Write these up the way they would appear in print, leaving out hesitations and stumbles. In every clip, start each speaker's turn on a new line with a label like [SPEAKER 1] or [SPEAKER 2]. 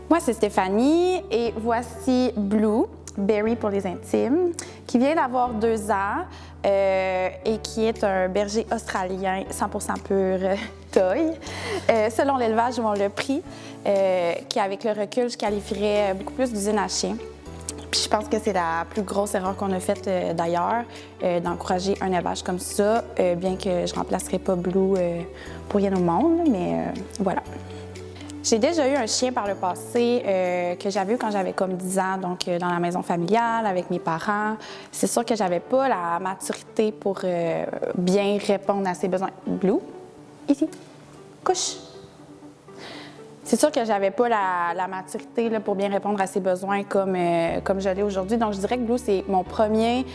[SPEAKER 1] Moi, c'est Stéphanie et voici Blue, Berry pour les intimes, qui vient d'avoir 2 ans et qui est un berger australien 100% pur toy. Selon l'élevage, on l'a pris, qui avec le recul, je qualifierais beaucoup plus d'usine à chien. Puis je pense que c'est la plus grosse erreur qu'on a faite d'ailleurs, d'encourager un élevage comme ça, bien que je ne remplacerai pas Blue pour rien au monde, mais voilà. J'ai déjà eu un chien par le passé que j'avais eu quand j'avais comme 10 ans, donc dans la maison familiale, avec mes parents. C'est sûr que j'avais pas la maturité pour bien répondre à ses besoins. Blue, ici, couche. C'est sûr que j'avais pas la maturité là, pour bien répondre à ses besoins comme je l'ai aujourd'hui. Donc je dirais que Blue, c'est mon premier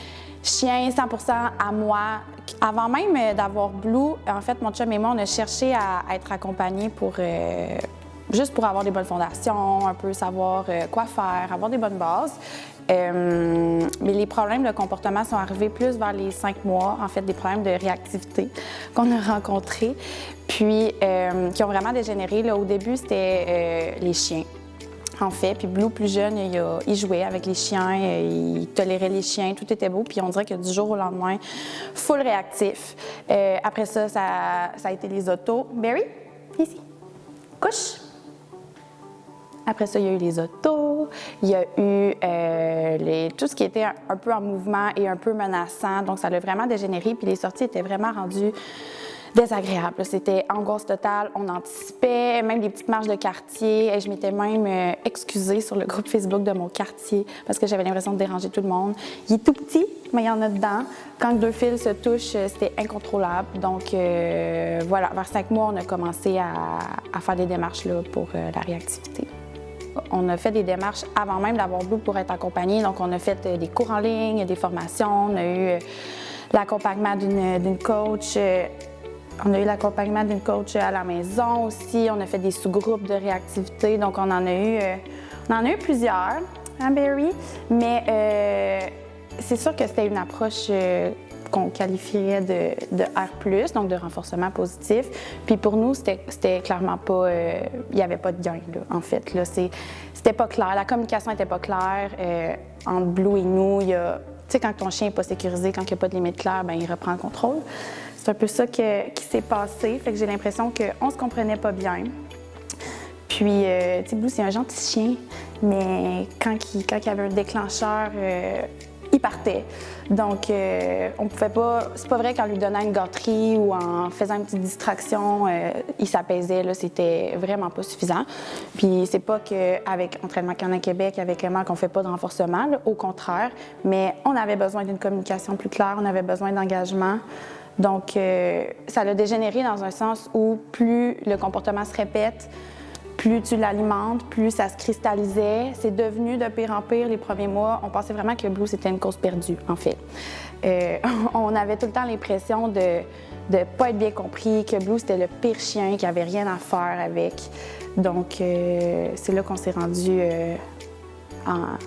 [SPEAKER 1] chien 100% à moi. Avant même d'avoir Blue, en fait, mon chum et moi, on a cherché à être accompagnés pour... juste pour avoir des bonnes fondations, un peu savoir quoi faire, avoir des bonnes bases. Mais les problèmes de comportement sont arrivés plus vers les 5 mois, en fait, des problèmes de réactivité qu'on a rencontrés, puis qui ont vraiment dégénéré. Là, au début, c'était les chiens, en fait. Puis Blue, plus jeune, il jouait avec les chiens, il tolérait les chiens, tout était beau. Puis on dirait que du jour au lendemain, full réactif. Après ça, ça a été les autos. Berry, ici, couche. Après ça, il y a eu les autos, il y a eu tout ce qui était un peu en mouvement et un peu menaçant. Donc, ça l'a vraiment dégénéré. Puis les sorties étaient vraiment rendues désagréables. C'était angoisse totale. On anticipait, même des petites marches de quartier. Et je m'étais même excusée sur le groupe Facebook de mon quartier parce que j'avais l'impression de déranger tout le monde. Il est tout petit, mais il y en a dedans. Quand 2 fils se touchent, c'était incontrôlable. Donc, voilà, vers 5 mois, on a commencé à faire des démarches là, pour la réactivité. On a fait des démarches avant même d'avoir Blue pour être accompagné. Donc, on a fait des cours en ligne, des formations. On a eu l'accompagnement d'une coach. On a eu l'accompagnement d'une coach à la maison aussi. On a fait des sous-groupes de réactivité. Donc, on en a eu plusieurs, hein, Berry? Mais c'est sûr que c'était une approche qu'on qualifierait de R+, donc de renforcement positif. Puis pour nous, c'était clairement pas... il n'y avait pas de gain, là, en fait. Là, c'était pas clair. La communication n'était pas claire entre Blue et nous. Tu sais, quand ton chien n'est pas sécurisé, quand il n'y a pas de limite claire, bien, il reprend le contrôle. C'est un peu ça qui s'est passé. Fait que j'ai l'impression qu'on se comprenait pas bien. Puis, tu sais, Blue, c'est un gentil chien, mais quand il y avait un déclencheur... il partait. Donc, on pouvait pas... C'est pas vrai qu'en lui donnant une gâterie ou en faisant une petite distraction, il s'apaisait. Là, c'était vraiment pas suffisant. Puis, c'est pas qu'avec Entraînement Canin Québec, avec Emma, qu'on fait pas de renforcement. Là, au contraire. Mais on avait besoin d'une communication plus claire. On avait besoin d'engagement. Donc, ça l'a dégénéré dans un sens où plus le comportement se répète, plus tu l'alimentes, plus ça se cristallisait. C'est devenu de pire en pire les premiers mois. On pensait vraiment que Blue, c'était une cause perdue, en fait. On avait tout le temps l'impression de ne pas être bien compris, que Blue, c'était le pire chien, qu'il n'y avait rien à faire avec. Donc, c'est là qu'on s'est rendu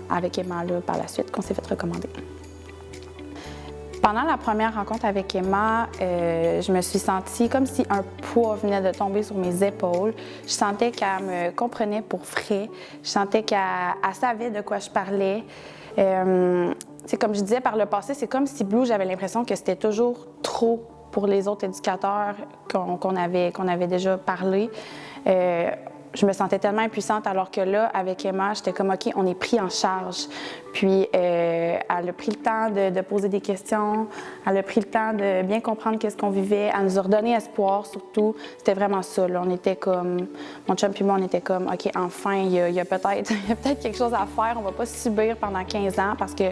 [SPEAKER 1] avec Emma là, par la suite, qu'on s'est fait recommander. Pendant la première rencontre avec Emma, je me suis sentie comme si un poids venait de tomber sur mes épaules. Je sentais qu'elle me comprenait pour vrai. Je sentais qu'elle savait de quoi je parlais. C'est comme je disais par le passé, c'est comme si Blue, j'avais l'impression que c'était toujours trop pour les autres éducateurs qu'on avait déjà parlé. Je me sentais tellement impuissante, alors que là, avec Emma, j'étais comme, OK, on est pris en charge. Puis, elle a pris le temps de poser des questions, elle a pris le temps de bien comprendre qu'est-ce qu'on vivait, elle nous a redonné espoir, surtout. C'était vraiment ça, là. On était comme, mon chum puis moi, on était comme, OK, enfin, il y a peut-être quelque chose à faire, on va pas subir pendant 15 ans, parce que,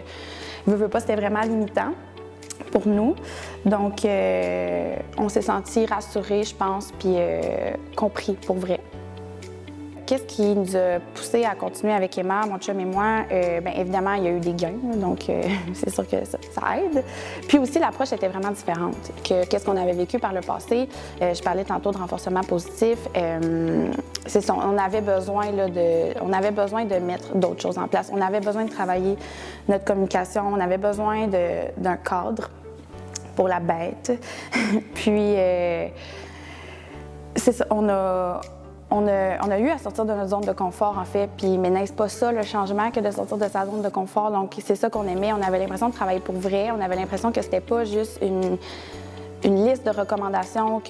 [SPEAKER 1] veux pas, c'était vraiment limitant pour nous. Donc, on s'est sentis rassurés, je pense, puis compris, pour vrai. Qu'est-ce qui nous a poussé à continuer avec Emma, mon chum et moi? Bien évidemment, il y a eu des gains, donc c'est sûr que ça aide. Puis aussi, l'approche était vraiment différente que qu'est-ce qu'on avait vécu par le passé. Je parlais tantôt de renforcement positif. C'est ça, on avait besoin de mettre d'autres choses en place. On avait besoin de travailler notre communication. On avait besoin d'un cadre pour la bête. Puis, c'est ça, on on a eu à sortir de notre zone de confort, en fait, mais n'est-ce pas ça, le changement, que de sortir de sa zone de confort? Donc, c'est ça qu'on aimait. On avait l'impression de travailler pour vrai. On avait l'impression que c'était pas juste une liste de recommandations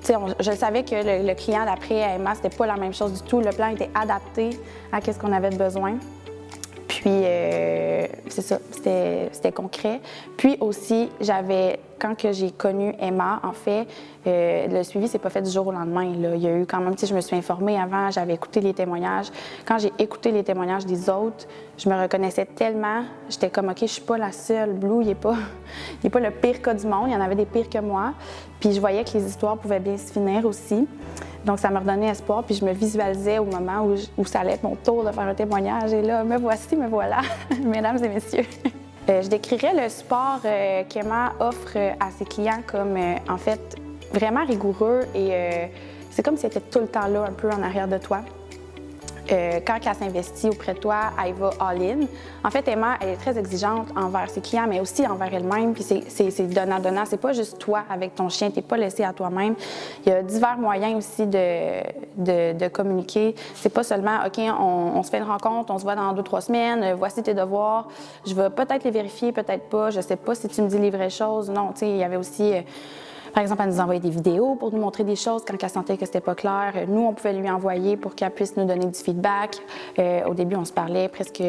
[SPEAKER 1] je savais que le client d'après à Emma, c'était pas la même chose du tout. Le plan était adapté à ce qu'on avait besoin. Puis, c'est ça, c'était concret. Puis aussi, quand j'ai connu Emma, en fait, le suivi s'est pas fait du jour au lendemain, là. Il y a eu quand même, je me suis informée avant, j'avais écouté les témoignages. Quand j'ai écouté les témoignages des autres, je me reconnaissais tellement. J'étais comme, OK, je suis pas la seule. Blue, il est pas le pire cas du monde. Il y en avait des pires que moi. Puis je voyais que les histoires pouvaient bien se finir aussi. Donc, ça me redonnait espoir, puis je me visualisais au moment où ça allait être mon tour de faire un témoignage. Et là, me voici, me voilà, mesdames et messieurs. Je décrirais le support qu'Emma offre à ses clients comme, en fait, vraiment rigoureux et c'est comme si elle était tout le temps là, un peu en arrière de toi. Quand elle s'investit auprès de toi, elle va all-in. En fait, Emma, elle est très exigeante envers ses clients, mais aussi envers elle-même. Puis c'est donnant-donnant. C'est pas juste toi avec ton chien, t'es pas laissé à toi-même. Il y a divers moyens aussi de communiquer. C'est pas seulement, OK, on se fait une rencontre, on se voit dans 2-3 semaines, voici tes devoirs. Je vais peut-être les vérifier, peut-être pas. Je sais pas si tu me dis les vraies choses. Non, tu sais, il y avait aussi... Par exemple, elle nous envoyait des vidéos pour nous montrer des choses quand elle sentait que c'était pas clair. Nous, on pouvait lui envoyer pour qu'elle puisse nous donner du feedback. Au début, on se parlait presque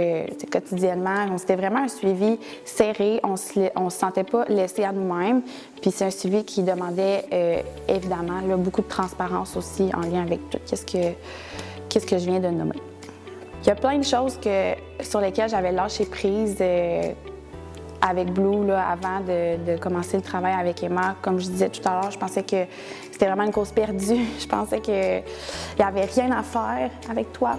[SPEAKER 1] quotidiennement. C'était vraiment un suivi serré. On se sentait pas laissé à nous-mêmes. Puis c'est un suivi qui demandait évidemment là, beaucoup de transparence aussi en lien avec tout ce que je viens de nommer. Il y a plein de choses sur lesquelles j'avais lâché prise. Avec Blue, là, avant de commencer le travail avec Emma. Comme je disais tout à l'heure, je pensais que c'était vraiment une cause perdue. Je pensais qu'il n'y avait rien à faire avec toi.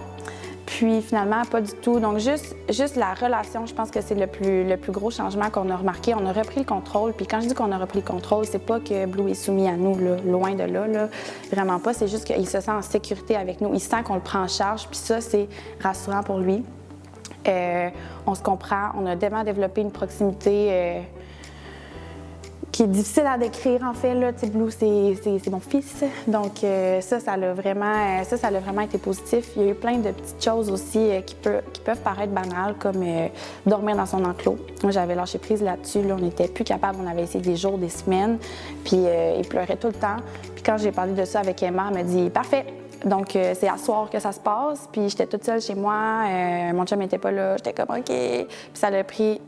[SPEAKER 1] Puis finalement, pas du tout. Donc juste la relation, je pense que c'est le plus gros changement qu'on a remarqué. On a repris le contrôle. Puis quand je dis qu'on a repris le contrôle, c'est pas que Blue est soumis à nous, là, loin de là, là. Vraiment pas. C'est juste qu'il se sent en sécurité avec nous. Il sent qu'on le prend en charge. Puis ça, c'est rassurant pour lui. On se comprend, on a tellement développé une proximité qui est difficile à décrire en fait. Là. Blue, c'est mon fils, donc ça a vraiment été positif. Il y a eu plein de petites choses aussi qui peuvent paraître banales, comme dormir dans son enclos. Moi, j'avais lâché prise là-dessus, là. On n'était plus capable, on avait essayé des jours, des semaines, puis il pleurait tout le temps. Puis quand j'ai parlé de ça avec Emma, elle m'a dit « Parfait! » Donc, c'est à soir que ça se passe. Puis, j'étais toute seule chez moi. Mon chum n'était pas là. J'étais comme OK. Puis, ça a pris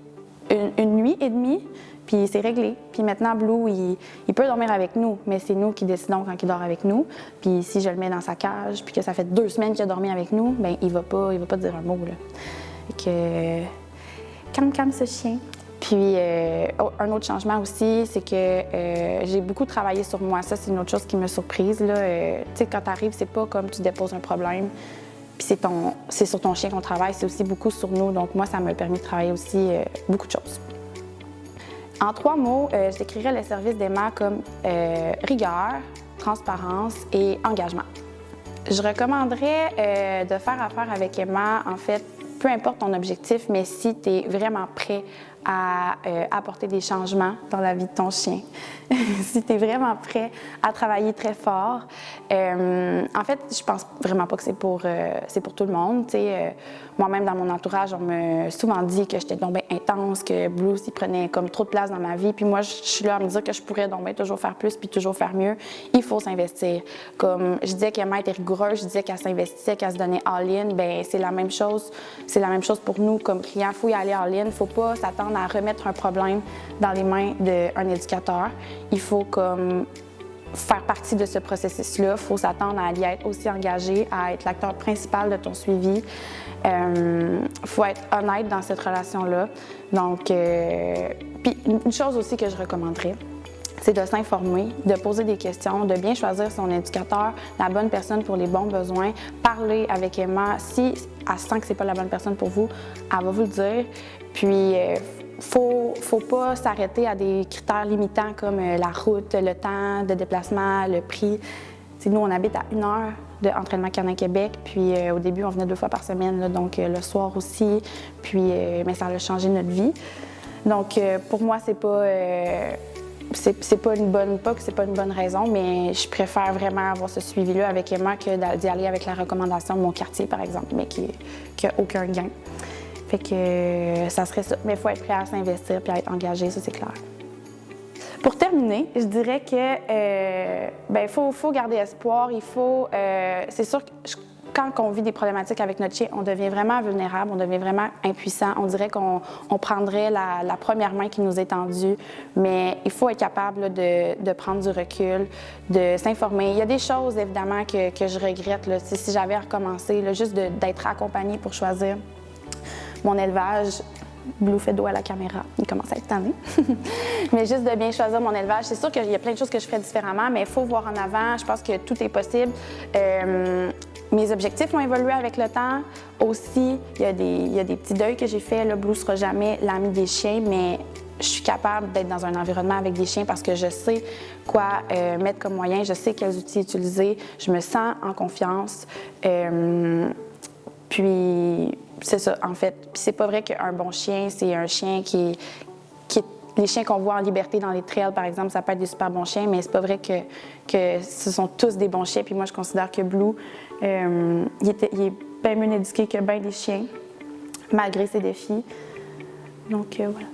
[SPEAKER 1] une nuit et demie. Puis, c'est réglé. Puis, maintenant, Blue, il peut dormir avec nous, mais c'est nous qui décidons quand il dort avec nous. Puis, si je le mets dans sa cage, puis que ça fait 2 semaines qu'il a dormi avec nous, bien, il va pas dire un mot, là. Fait que, calme ce chien. Puis, un autre changement aussi, c'est que j'ai beaucoup travaillé sur moi. Ça, c'est une autre chose qui m'a surprise, là. Tu sais, quand tu arrives, c'est pas comme tu déposes un problème, puis c'est sur ton chien qu'on travaille, c'est aussi beaucoup sur nous. Donc, moi, ça m'a permis de travailler aussi beaucoup de choses. En 3 mots, je décrirais le service d'Emma comme rigueur, transparence et engagement. Je recommanderais de faire affaire avec Emma, en fait, peu importe ton objectif, mais si tu es vraiment prêt à apporter des changements dans la vie de ton chien. Si tu es vraiment prêt à travailler très fort. En fait, je pense vraiment pas que c'est pour tout le monde. Moi-même, dans mon entourage, on m'a souvent dit que j'étais donc bien intense, que Blue, il prenait comme trop de place dans ma vie. Puis moi, je suis là à me dire que je pourrais donc bien toujours faire plus puis toujours faire mieux. Il faut s'investir. Comme je disais qu'Emma était rigoureuse, je disais qu'elle s'investissait, qu'elle se donnait all-in. Bien, c'est la même chose. C'est la même chose pour nous comme clients. Il faut y aller all-in. Il ne faut pas s'attendre à remettre un problème dans les mains d'un éducateur. Il faut comme faire partie de ce processus-là. Il faut s'attendre à y être aussi engagé, à être l'acteur principal de ton suivi. Il faut être honnête dans cette relation-là. Donc, puis une chose aussi que je recommanderais, c'est de s'informer, de poser des questions, de bien choisir son éducateur, la bonne personne pour les bons besoins, parler avec Emma. Si elle sent que c'est pas la bonne personne pour vous, elle va vous le dire. Puis, faut pas s'arrêter à des critères limitants comme la route, le temps de déplacement, le prix. T'sais, nous, on habite à 1 heure d'entraînement canin Québec, puis au début, on venait 2 fois par semaine, là, donc le soir aussi, puis mais ça a changé notre vie. Donc, pour moi, c'est pas c'est pas une bonne raison, mais je préfère vraiment avoir ce suivi-là avec Emma que d'y aller avec la recommandation de mon quartier, par exemple, mais qui n'a aucun gain. Fait que ça serait ça. Mais il faut être prêt à s'investir puis à être engagé, ça c'est clair. Pour terminer, je dirais que faut garder espoir. C'est sûr que quand on vit des problématiques avec notre chien, on devient vraiment vulnérable, on devient vraiment impuissant. On dirait qu'on prendrait la première main qui nous est tendue, mais il faut être capable là, de prendre du recul, de s'informer. Il y a des choses, évidemment, que je regrette. Là, si j'avais à recommencer, là, juste d'être accompagnée pour choisir mon élevage. Blue fait dos à la caméra, il commence à être tanné. Mais juste de bien choisir mon élevage, c'est sûr qu'il y a plein de choses que je ferais différemment, mais il faut voir en avant. Je pense que tout est possible. Mes objectifs ont évolué avec le temps. Aussi, il y a des petits deuils que j'ai faits. Blue ne sera jamais l'ami des chiens, mais je suis capable d'être dans un environnement avec des chiens parce que je sais quoi mettre comme moyen, je sais quels outils utiliser, je me sens en confiance. Puis c'est ça, en fait. Puis c'est pas vrai qu'un bon chien, c'est un chien qui est... Les chiens qu'on voit en liberté dans les trails, par exemple, ça peut être des super bons chiens, mais c'est pas vrai que ce sont tous des bons chiens. Puis moi, je considère que Blue, il est bien mieux éduqué que bien des chiens, malgré ses défis. Donc, voilà.